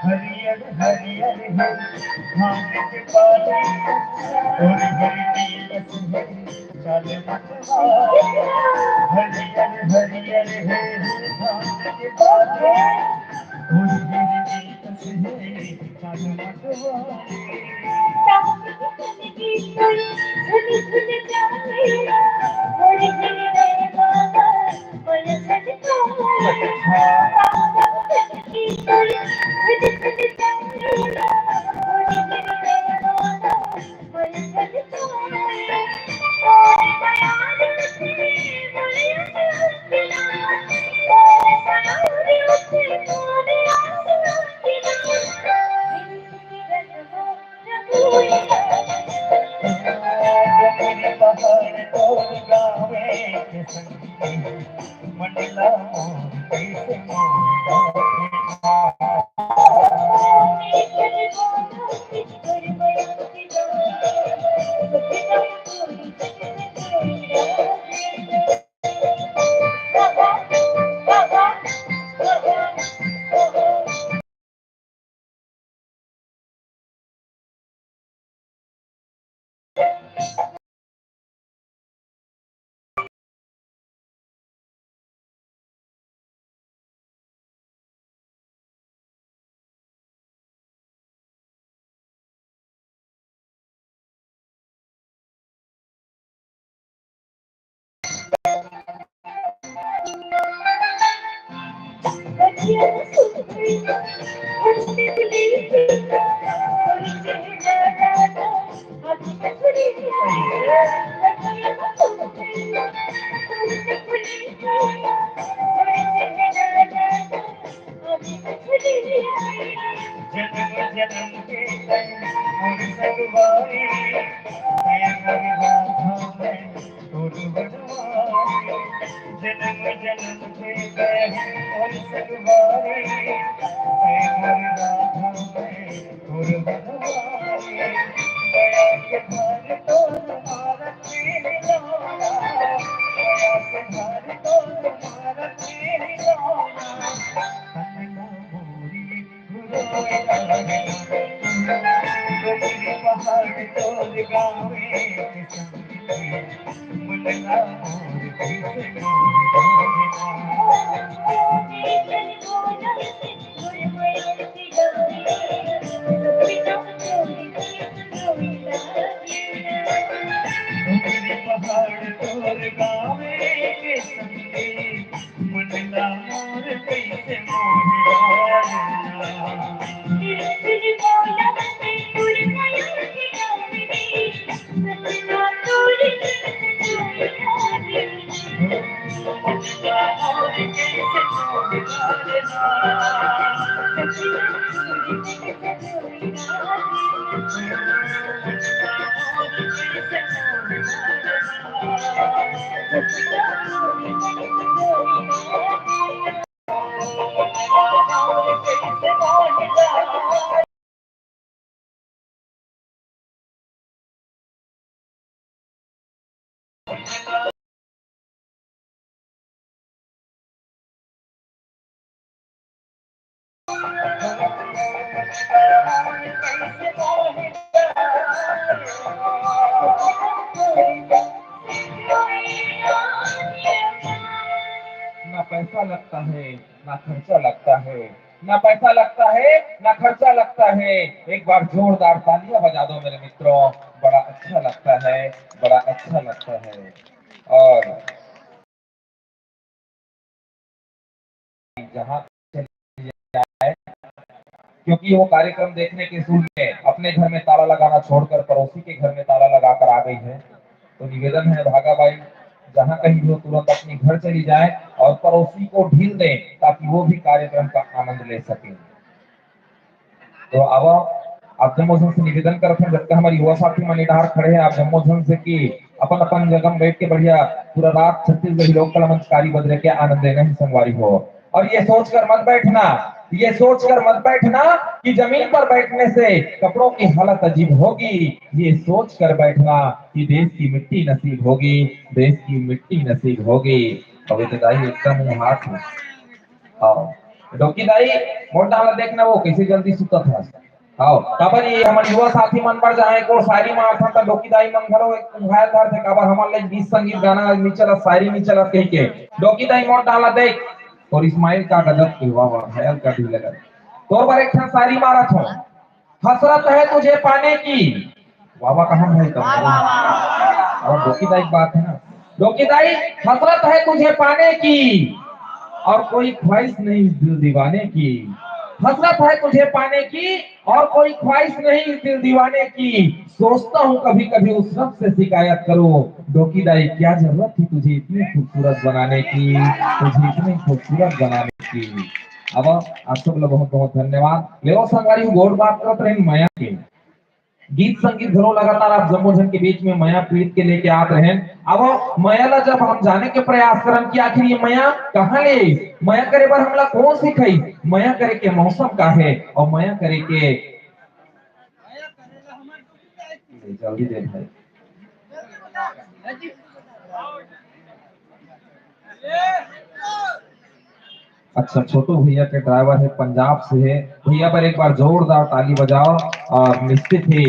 हरियर हरियर है भांग के पानी और हरियर है चल मतवाले हरियर हरियर है भांग के पानी और हरियर है चल मतवाले मंडला जन्म के और सगवारी और बनवारी जन्म जन्म के और सगवारी और बनवारी दया के घर तो तुम्हारा तेरे लाना दया के घर तो तुम्हारा तेरे लाना पहाड़ तोड़ गावे मुन्ना पहाड़ तोड़ गावे के संगे मुन्ना मोर कैसे ना पैसा लगता है ना खर्चा लगता है ना पैसा लगता है ना खर्चा लगता है। एक बार जोरदार तालियां बजा दो मेरे मित्रों, बड़ा अच्छा लगता है, बड़ा अच्छा लगता है। और जहाँ जाए, क्योंकि वो कार्यक्रम देखने के सूर में अपने घर में ताला लगाना छोड़कर पड़ोसी के घर में ताला लगाकर आ गई है, तो निवेदन है भागा भाई जहाँ कहीं भी हो तुरंत अपने घर चली जाए और पड़ोसी को ढील दें ताकि वो भी कार्यक्रम का आनंद ले सके। तो अब आप जम्मोजन से निवेदन करते हैं, जब तक हमारी युवा साथी मनीडार खड़े हैं, आप जम्मोजन से कि अपन अपन जगह में बैठ के बढ़िया पूरा रात छत्तीसगढ़ी लोक कला मंचकारी बदले के आनंद लेना ही संगवारी हो। और ये सोचकर मत बैठना, ये सोचकर मत बैठना कि जमीन पर बैठने से कपड़ों की हालत अजीब होगी। ये सोचकर बैठना कि देश की मिट्टी नसीब होगी, देश की मिट्टी नसीब होगी। पवित्रताई एकदम हाथ में डोकी दाई मोटा वाला देखना वो कैसे जल्दी सुता था। आओ काबर ये हमारे युवा साथी मन पर जाए को शायरी में आता था डोकी दाई मन घरो एक कुंभाया था थे काबर हमारे लिए गीत संगीत गाना नहीं चला, शायरी नहीं चला कह के डोकी दाई मोट डाला देख। और इस्माइल का गजब की वाह वाह ख्याल का भी लगा तो बार एक शायरी मारा था, हसरत है तुझे पाने की। वाह वाह कहां है तब और डोकी दाई बात है ना, डोकी दाई हसरत है तुझे पाने की और कोई ख्वाहिश नहीं इस दिल दीवाने की। हसरत है तुझे पाने की और कोई ख्वाहिश नहीं इस दिल दीवाने की। सोचता हूँ कभी कभी उस रब से शिकायत करो, डोकीदाई क्या जरूरत थी तुझे इतनी खूबसूरत बनाने की, तुझे इतनी खूबसूरत बनाने की। अब आप सब लोग बहुत बहुत धन्यवाद। लेवो संगवारी गोड़ बात करते रहे माया के गीत संगीत घरों लगातार आप जम्मोजन के बीच में माया प्रीत के लेके आते हैं। अब माया ला जब हम जाने के प्रयास करन कि आखिर ये माया कहाँ ले, माया करे बर हमला कौन सिखाई, माया करे के मौसम का है और माया करे के जल्दी दे भाई। अच्छा छोटू भैया के ड्राइवर है, पंजाब से है, भैया पर एक बार जोरदार ताली बजाओ। और निश्चित ही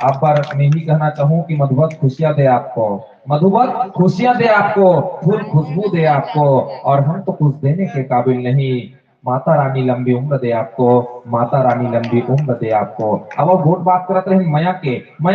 आप पर मैं ही कहना चाहूँ कि मधुबत खुशियां दे आपको, मधुबत खुशियां दे आपको, फूल खुशबू दे आपको। और हम तो कुछ देने के काबिल नहीं, माता रानी लंबी उम्र दे आपको, माता रानी लंबी उम्र दे आपको। अब वो गोट बात करते रहे माया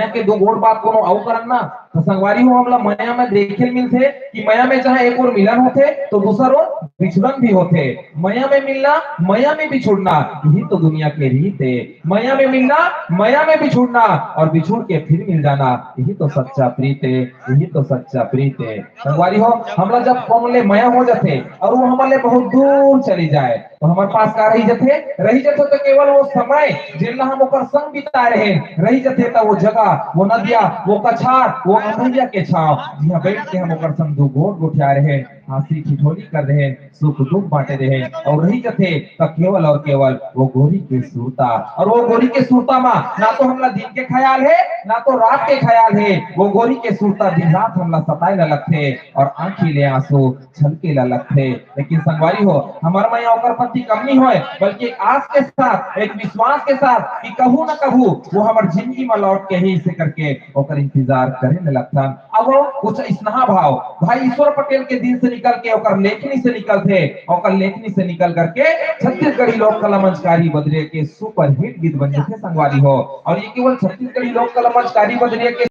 के दो गोट बात कोनो आओ करन ना तो संगवारी हो हमला माया में देखे मिलते कि माया में जहाँ एक और मिलन होते तो दूसर और बिछड़न भी होते। माया में मिलना, माया में बिछुड़ना, यही तो दुनिया के रीत है। माया में मिलना, माया में बिछुड़ना और बिछुड़ के फिर मिल जाना, यही तो सच्चा प्रीत है, यही तो सच्चा प्रीत है। संगवारी हो हमला जब कौन ले माया हो जाते और वो हमारे बहुत दूर चली जाए तो हमारे पास का रही जाते तो केवल वो समय जिनला हम ओकर संग बिता रहे रही जाते तो वो जगह, वो नदिया, वो कछार, वो अमैया के छाव जिहाँ बैठ के हम ओकर संग दो घोट गोठिया रहे, हंसी ठिठोली कर रहे, सुख दुख बांटे रहे और रही जाते तो केवल और केवल वो गोरी के सूरता। और वो गोरी के सूरता में ना तो हमला दिन के ख्याल है ना तो रात के ख्याल है, वो गोरी के सूरता दिन रात हमला सताए ला लगते और आंखी ले आंसू छलके ला लगते। लेकिन संगवारी हो हमार में ओकर प्रति कम नहीं होए बल्कि एक आस के साथ, एक विश्वास के साथ कि कहूं ना कहूं वो हमार जिंदगी में लौट के ही से करके ओकर इंतजार करे न लगता। अब वो कुछ स्नेहा भाव भाई ईश्वर पटेल के दिल से निकल के ओकर लेखनी से निकलते, ओकर लेखनी से निकल करके छत्तीसगढ़ी लोक कला मंचकारी बदरिया के सुपर हिट गीत बन जाते संगवारी हो। और ये केवल छत्तीसगढ़ी लोक कला मंचकारी बदरिया के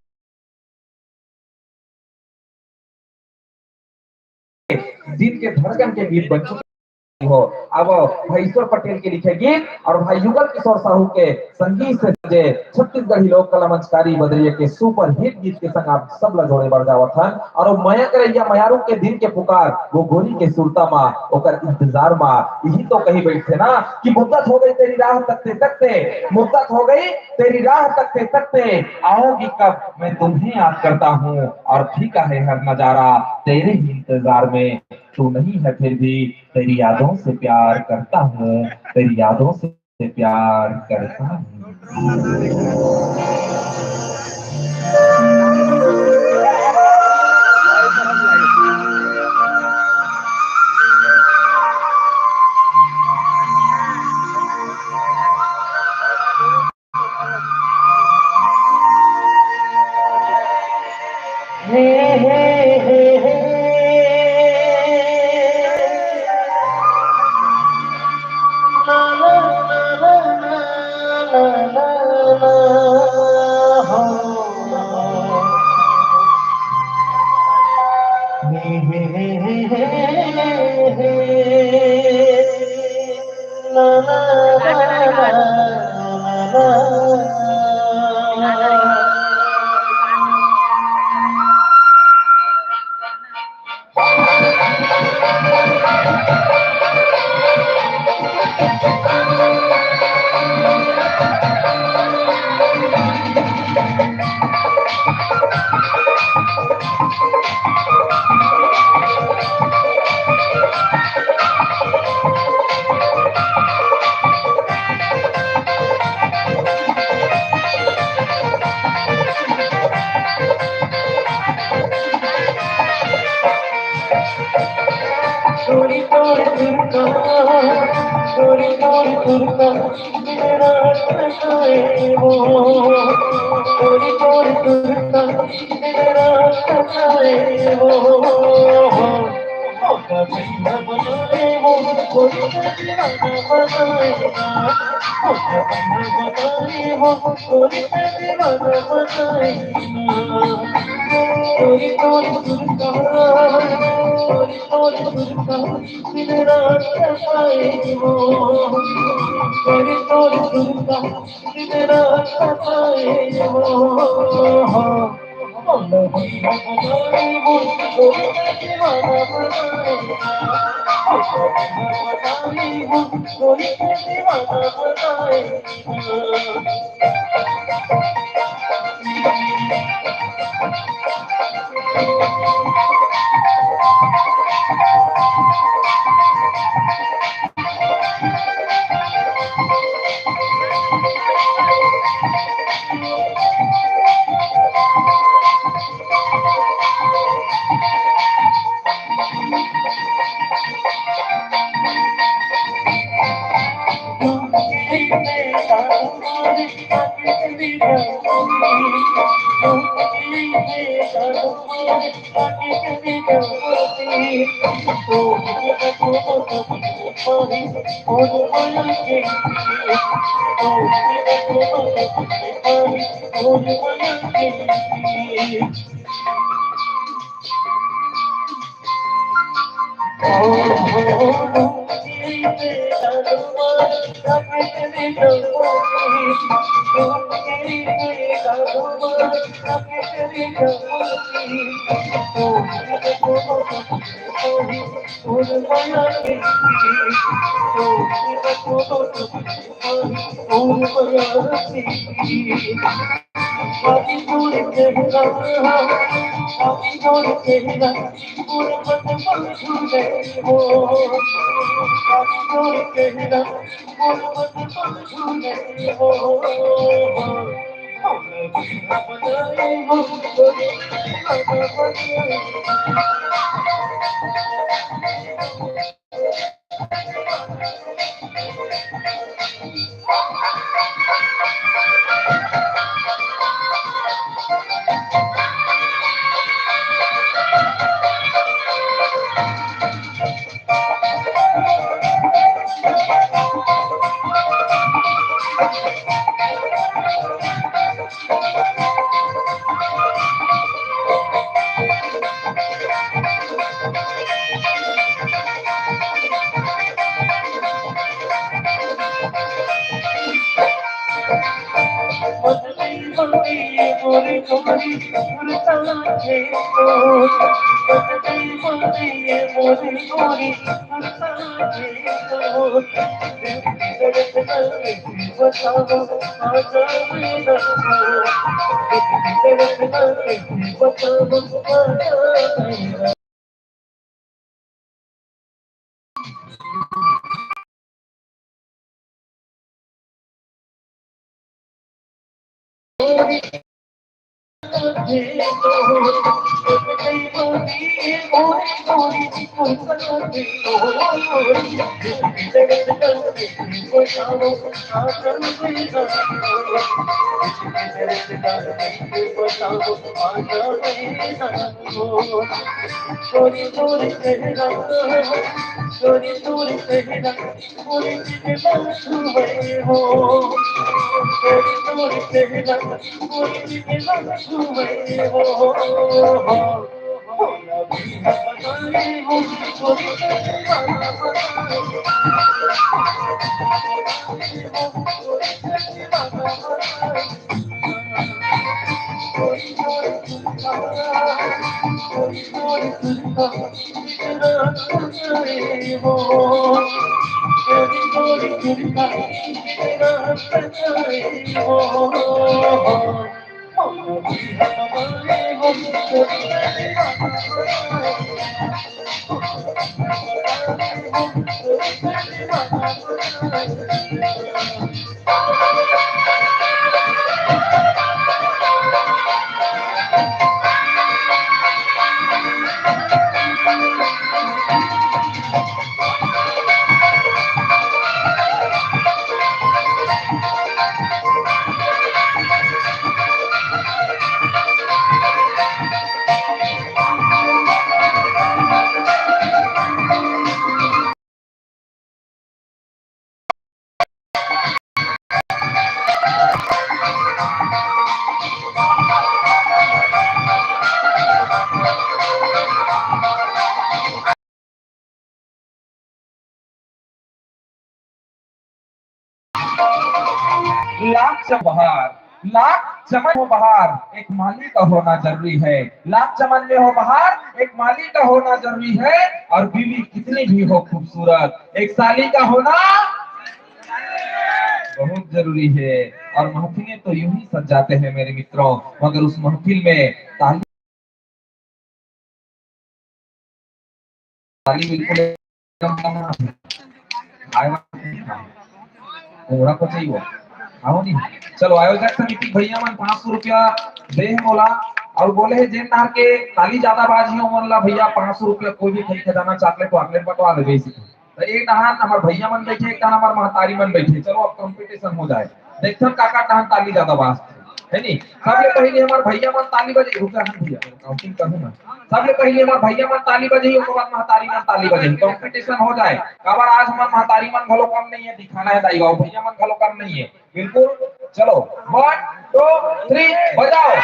दिन के धड़कन के गीत बन चुके हो। अब भाई ईश्वर पटेल के लिखे गीत और भाई युगल किशोर साहू के संगीत से जे छत्तीसगढ़ी लोक कला मंचकारी बदरिया के सुपर हिट गीत के संग आप सब ला जोड़े बढ़ जावत हन। और वो माया करैया मायारू के दिन के पुकार वो गोरी के सुरता मा ओकर इंतजार मा यही तो कही बैठे ना कि मुद्दत हो गई तेरी राह तकते तकते, मुद्दत हो गई तेरी राह तकते तकते, आओगी कब मैं तुम्हें याद करता हूँ और फीका है हर नजारा तेरे ही इंतजार में, तू नहीं है फिर भी तेरी यादों से प्यार करता हूँ, तेरी यादों से प्यार करता हूँ। हे हे हे हे ला ला ला ला ला ला ला हो हे हे हे हे हे ला ला ला ला ला। गोरी तोड़ तुरका, गोरी तोड़ तुरका, मेरा कसाए वो, गोरी तोड़ तुरका, मेरा कसाए वो, कभी न बनाए वो, कोई दीवाना बनाएगा, कभी न बनाए वो, कोई दीवाना बनाएगा। गोरी तोड़ तुरका, गोरी तोड़ तुरका, मेरा कसाए वो, गोरी तोड़ तुरका, मेरा कसाए वो, नहीं बनाए वो, कोई दीवाना बनाएगा, बनाए वो, कोई दीवाना बनाएगा। लाख बहार, लाख चमन हो बहार, एक माली का होना जरूरी है। लाख चमन में हो बहार, एक माली का होना जरूरी है। और बीवी कितनी भी हो खूबसूरत, एक साली का होना बहुत जरूरी है। और महफिलें तो यूं ही सज जाते हैं मेरे मित्रों, मगर उस महफिल में ताली ताली बिल्कुल एकदम घोड़ा को चाहिए आओ नहीं। चलो आयोजक समिति भैया मन 500 रुपया दे है मोला और बोले है जेन नार के ताली ज्यादा बाजी हो मोला भैया 500 रुपया कोई भी खरीद खजाना चॉकलेट वॉकलेट बटवा ले बेसी। तो एक नहान हमार भैया मन बैठे, एक नहान हमार महतारी मन बैठे, चलो अब कंपटीशन हो जाए। देखो काका टान ताली ज्यादा बात है नहीं। सबले पहले हमार भैया मन ताली बजे रुका हम भैया काउंटिंग करूं ना। सबले पहले हमार भैया मन ताली बजे ही, उसके बाद महतारी मन ताली बजे ही, कंपटीशन हो जाए। काबर आज हमार महतारी मन घलो कम नहीं है, दिखाना है दाई गाँव भैया मन घलो कम नहीं है बिल्कुल। चलो 1 2 3 बजाओ।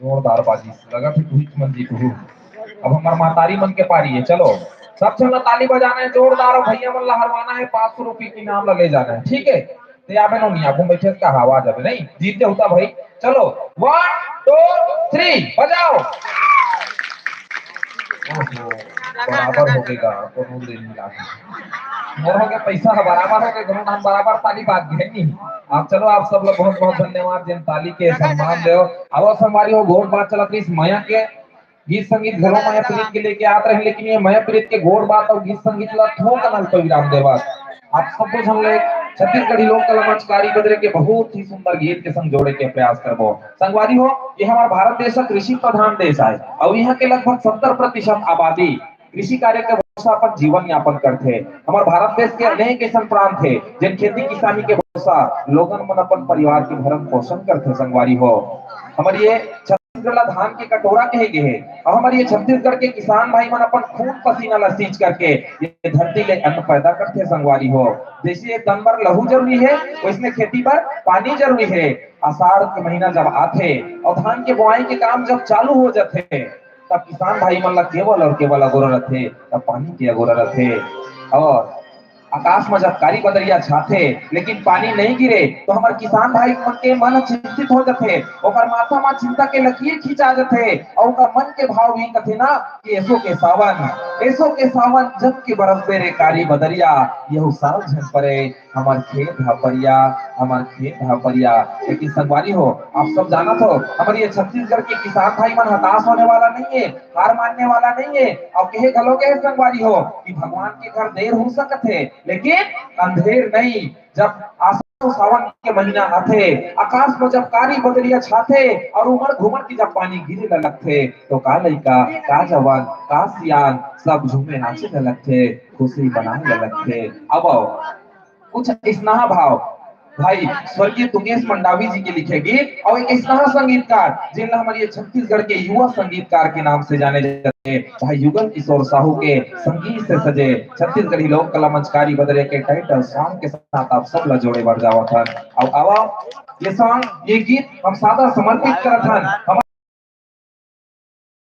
जोरदार बाजी लगा कि तू ही मन जीत हूँ। अब हमार महतारी मन के पारी है। चलो सब जगह ताली बजाना है जोरदार, और भैया मन ला हरवाना है, 500 रुपये की इनाम ला ले जाना है, ठीक है। तो यहाँ पे नहीं आपको बैठे का हवा जाए नहीं जीतते होता भाई। चलो 1 2 3 बजाओ। ओहो, बराबर हो गएगा तो नूर दे मिला मोर हो गया पैसा है बराबर हो गए दोनों नाम बराबर ताली बात है नहीं। आप चलो आप सब लोग बहुत बहुत धन्यवाद जिन ताली के सम्मान दो। अब हमारी वो घोड़ बात चला इस माया के गीत संगीत घरों माया प्रीत के लेके आते रहे, लेकिन ये माया प्रीत के घोड़ बात और गीत संगीत ला थोक अनल पर विराम देवा। आप सब कुछ हम लोग छत्तीसगढ़ी लोक कला मंच कारीगरी के बहुत ही सुंदर गीत के संग जोड़े के प्रयास करबो। संगवारी हो ये हमारा भारत देश कृषि प्रधान देश है और यहाँ के लगभग 70% आबादी कृषि कार्य के भरोसा अपन जीवन यापन करते। हमारे भारत देश के अनेक ऐसा प्रांत है जिन खेती किसानी के भरोसा लोगन मन अपन परिवार के भरण पोषण करते। संगवारी हो हमारी ये छत्तीसगढ़ ला धान के कटोरा कहे गए है, और हमारे ये छत्तीसगढ़ के किसान भाई मन अपन खून पसीना ला सींच करके ये धरती ले अन्न पैदा करते। संगवारी हो जैसे तन भर लहू जरूरी है वैसने खेती पर पानी जरूरी है। आषाढ़ के महीना जब आते और धान के बुआई के काम जब चालू हो जाते तब किसान भाई मन ला केवल और केवल अगोरा रहते, तब पानी के अगोरा रहते। और आकाश में जब कारी बदरिया छाते लेकिन पानी नहीं गिरे तो हमारे किसान भाई मन के मन चिंतित हो जाते, और माथा में चिंता के लकीर खींचा जाते और उनका मन के भाव भी कथे ना कि ऐसो के सावन जब के बरसते रे कारी बदरिया यह साल झन परे हमार खेत भापरिया हमार खेत भापरिया। लेकिन संगवारी हो आप सब जाना तो हमारे ये छत्तीसगढ़ के किसान भाई मन हताश होने वाला नहीं है, हार मानने वाला नहीं है। और कहे गलोगे संगवारी हो कि भगवान के घर देर हो सकत है लेकिन अंधेर नहीं। जब सावन के महीना आते आकाश में जब कारी बदलिया छाते और उमड़ घुमड़ की जब पानी गिरे लगते तो का लड़का का जवान का सियान सब झूमे नाचे लगते, खुशी बनाने लगते। अब कुछ स्नेह भाव भाई स्वर्गीय तुंगेश मंडावी जी के लिखे गीत और एक स्नेह संगीतकार जिन्हें हमारे छत्तीसगढ़ के युवा संगीतकार के नाम से जाने जाते हैं भाई युगल किशोर साहू के संगीत से सजे छत्तीसगढ़ी लोक कला मंचकारी बदले के टाइटल सॉन्ग के साथ आप सब ला जोड़े बढ़ जावा था। अब ये सॉन्ग ये गीत हम सादा समर्पित करत हन।